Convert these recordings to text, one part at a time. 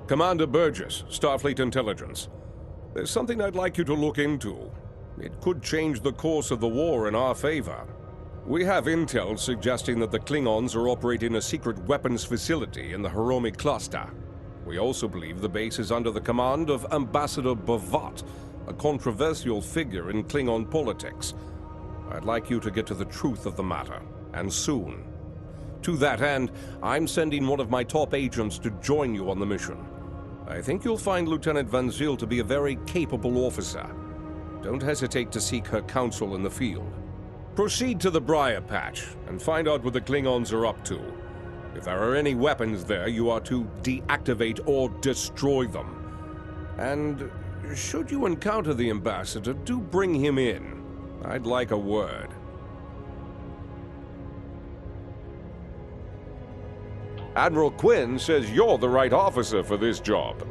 Commander Burgess, Starfleet Intelligence. There's something I'd like you to look into. It could change the course of the war in our favor. We have intel suggesting that the Klingons are operating a secret weapons facility in the Hiromi cluster. We also believe the base is under the command of Ambassador Bavat, a controversial figure in Klingon politics. I'd like you to get to the truth of the matter, and soon. To that end, I'm sending one of my top agents to join you on the mission. I think you'll find Lieutenant Van Zyl to be a very capable officer. Don't hesitate to seek her counsel in the field. Proceed to the Briar Patch and find out what the Klingons are up to. If there are any weapons there, you are to deactivate or destroy them. And should you encounter the Ambassador, do bring him in. I'd like a word. Admiral Quinn says you're the right officer for this job.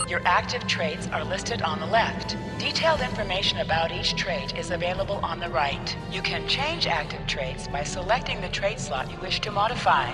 Your active traits are listed on the left. Detailed information about each trait is available on the right. You can change active traits by selecting the trait slot you wish to modify.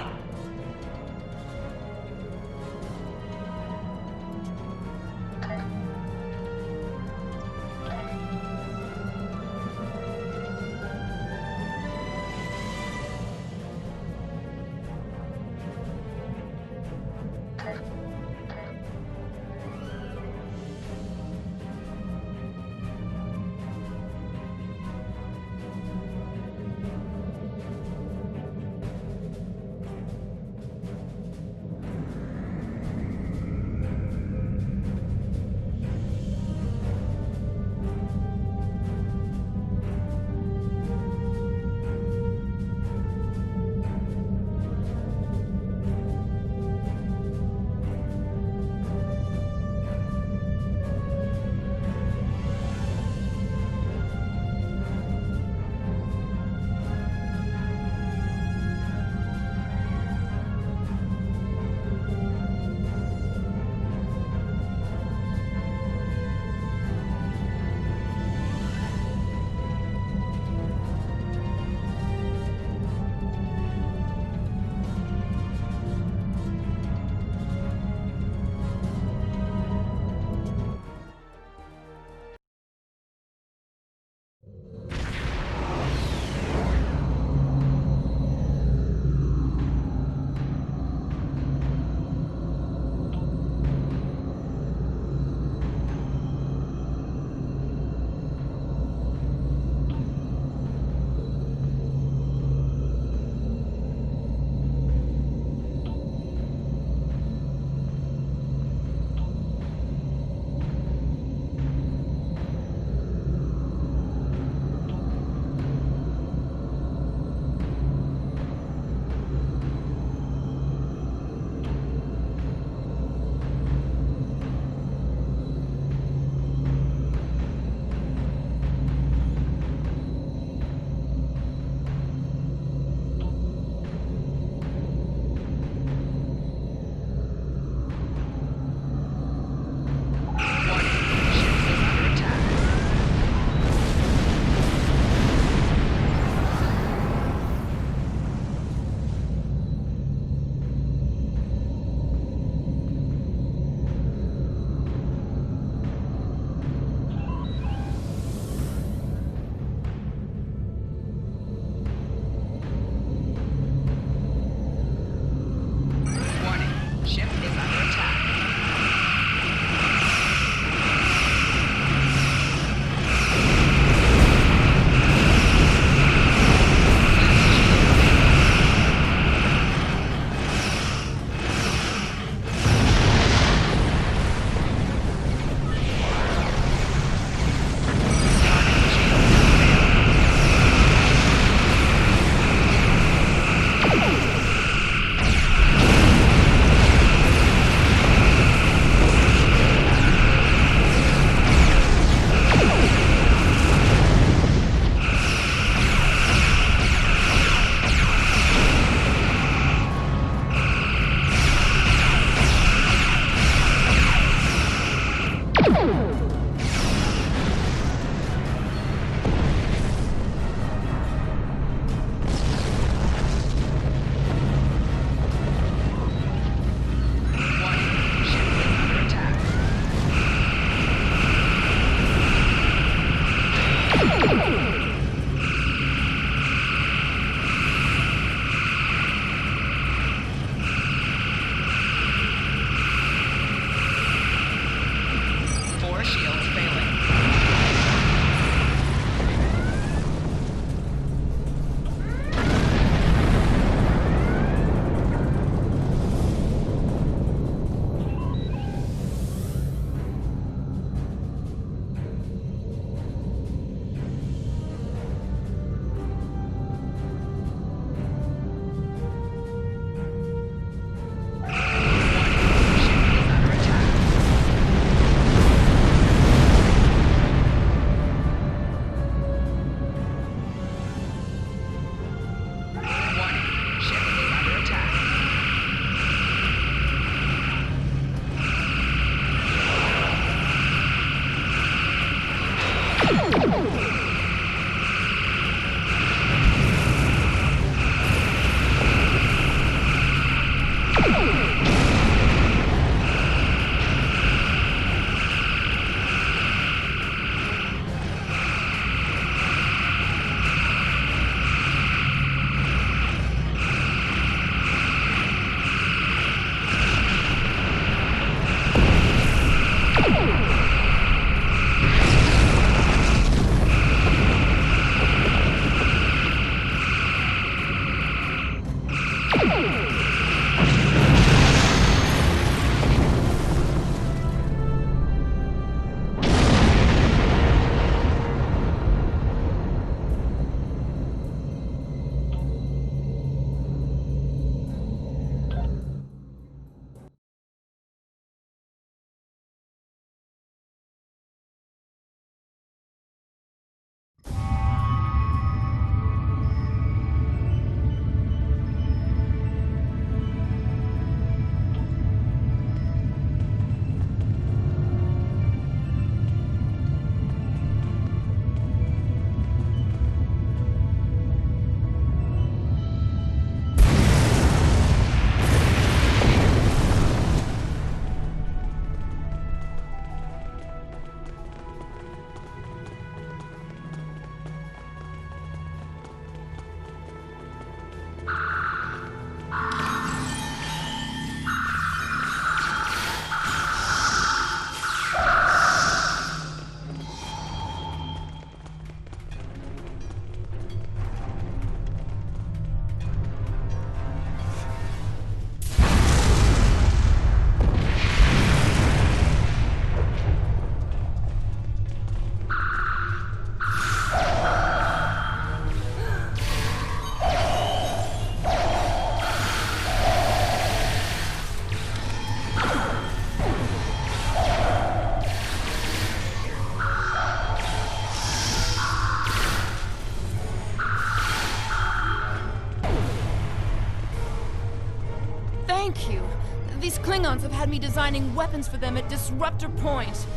had me designing weapons for them at Disruptor Point.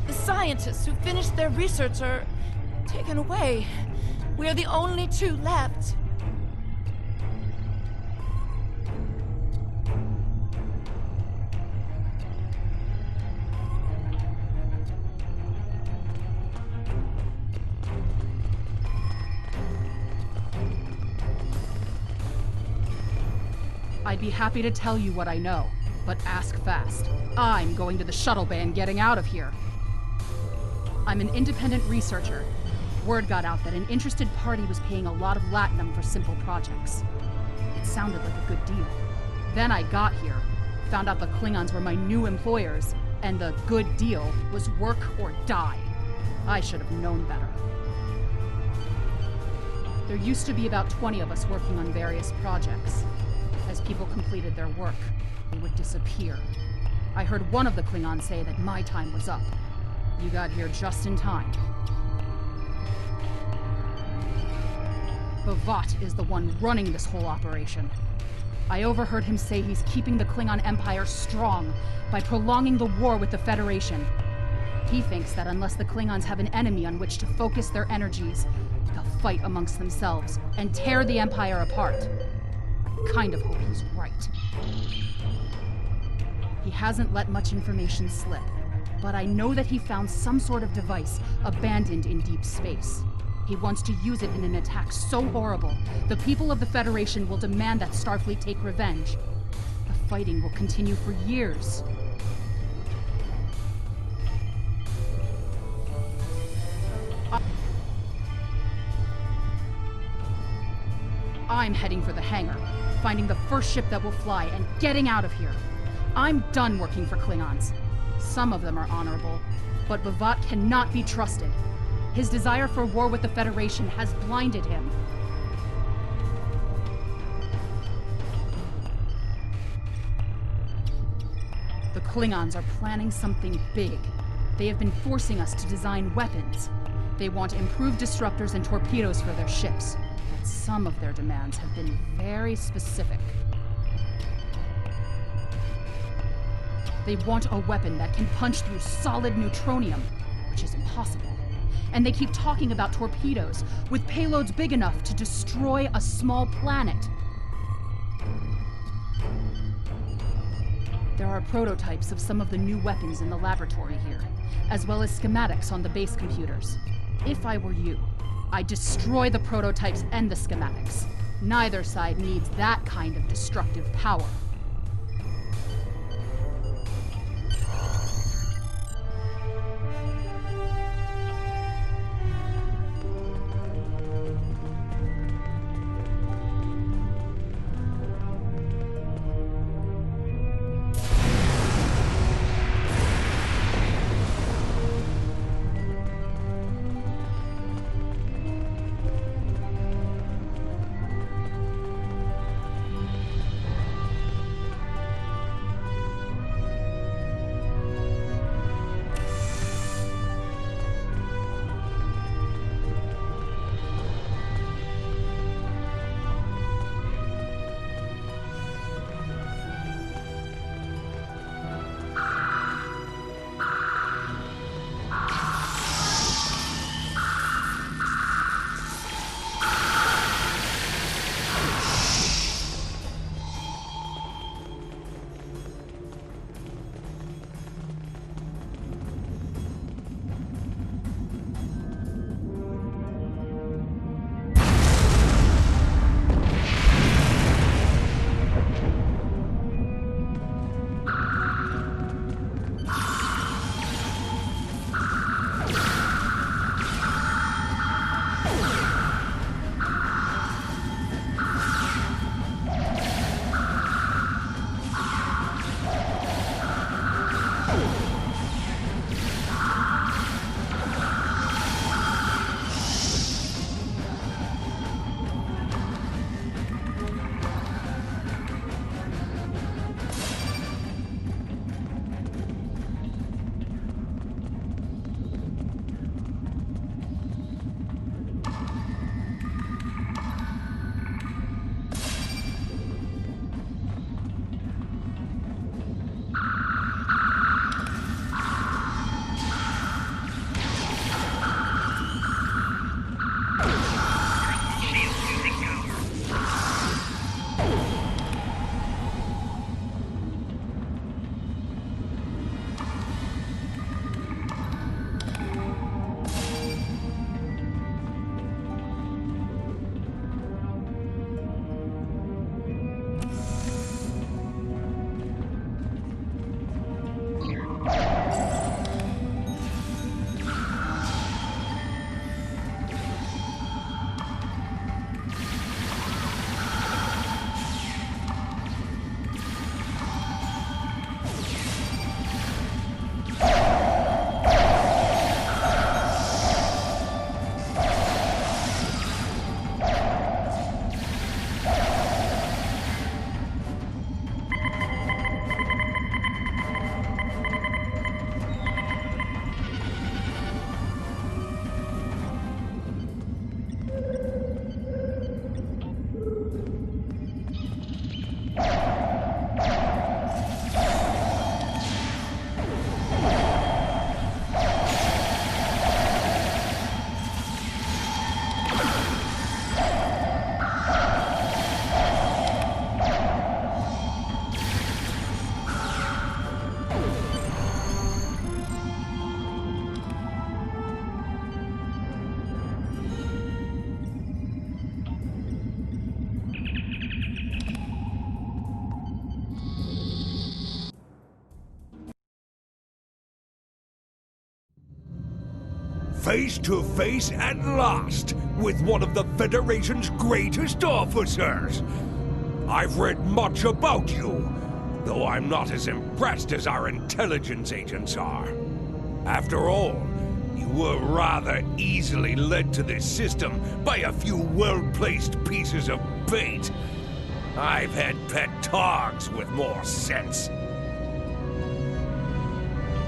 The scientists who finished their research are taken away. We are the only two left. I'd be happy to tell you what I know, but ask fast. I'm going to the shuttle bay and getting out of here. I'm an independent researcher. Word got out that an interested party was paying a lot of latinum for simple projects. It sounded like a good deal. Then I got here, found out the Klingons were my new employers, and the good deal was work or die. I should have known better. There used to be about 20 of us working on various projects. As people completed their work, they would disappear. I heard one of the Klingons say that my time was up. You got here just in time. Bavat is the one running this whole operation. I overheard him say he's keeping the Klingon Empire strong by prolonging the war with the Federation. He thinks that unless the Klingons have an enemy on which to focus their energies, they'll fight amongst themselves and tear the Empire apart. I kind of hope he's right. He hasn't let much information slip, but I know that he found some sort of device abandoned in deep space. He wants to use it in an attack so horrible, the people of the Federation will demand that Starfleet take revenge. The fighting will continue for years. I'm heading for the hangar, finding the first ship that will fly, and getting out of here. I'm done working for Klingons. Some of them are honorable, but Bavat cannot be trusted. His desire for war with the Federation has blinded him. The Klingons are planning something big. They have been forcing us to design weapons. They want improved disruptors and torpedoes for their ships. But some of their demands have been very specific. They want a weapon that can punch through solid neutronium, which is impossible. And they keep talking about torpedoes with payloads big enough to destroy a small planet. There are prototypes of some of the new weapons in the laboratory here, as well as schematics on the base computers. If I were you, I'd destroy the prototypes and the schematics. Neither side needs that kind of destructive power. Face to face at last with one of the Federation's greatest officers. I've read much about you, though I'm not as impressed as our intelligence agents are. After all, you were rather easily led to this system by a few well-placed pieces of bait. I've had pet dogs with more sense.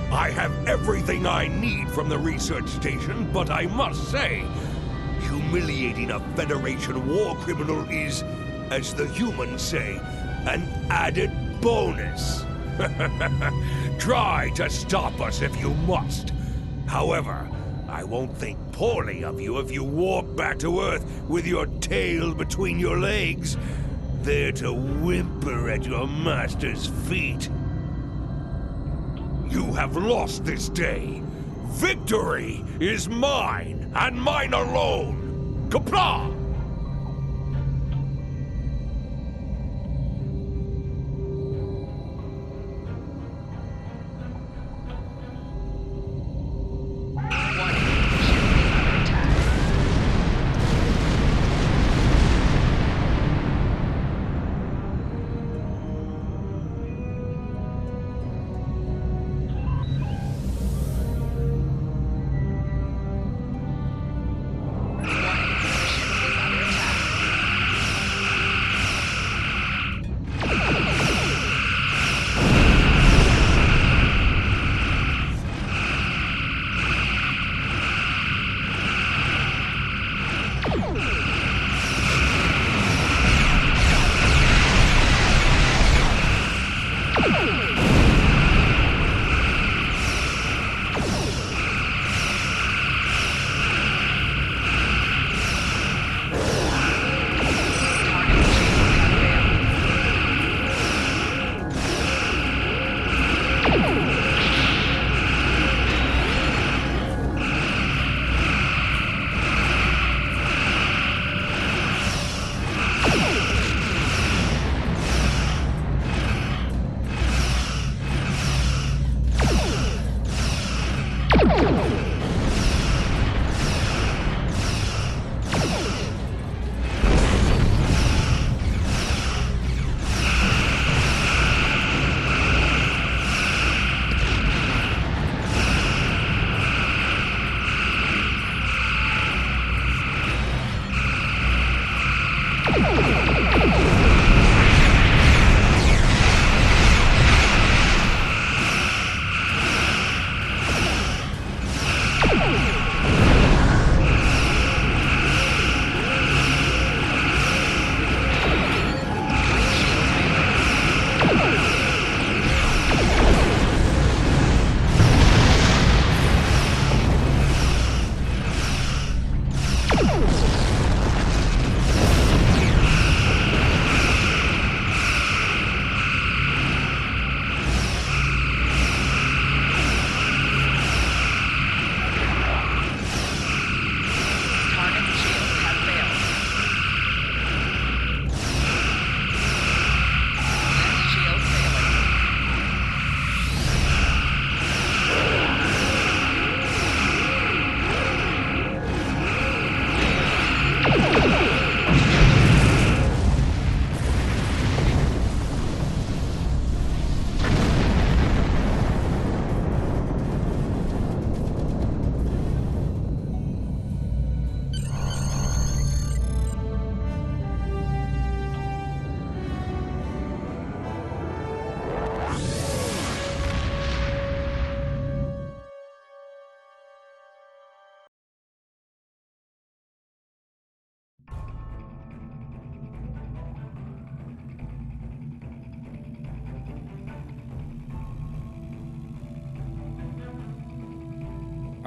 I have everything I need from the research station, but I must say, humiliating a Federation war criminal is, as the humans say, an added bonus. Try to stop us if you must. However, I won't think poorly of you if you warp back to Earth with your tail between your legs, there to whimper at your master's feet. You have lost this day. Victory is mine, and mine alone. Qapla'!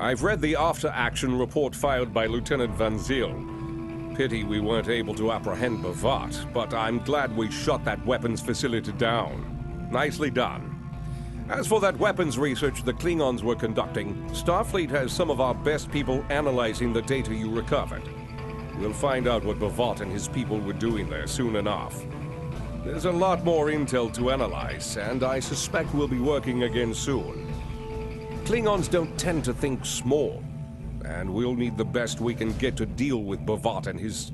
I've read the after-action report filed by Lieutenant Van Zyl. Pity we weren't able to apprehend Bavat, but I'm glad we shot that weapons facility down. Nicely done. As for that weapons research the Klingons were conducting, Starfleet has some of our best people analyzing the data you recovered. We'll find out what Bavat and his people were doing there soon enough. There's a lot more intel to analyze, and I suspect we'll be working again soon. Klingons don't tend to think small, and we'll need the best we can get to deal with Bavat and his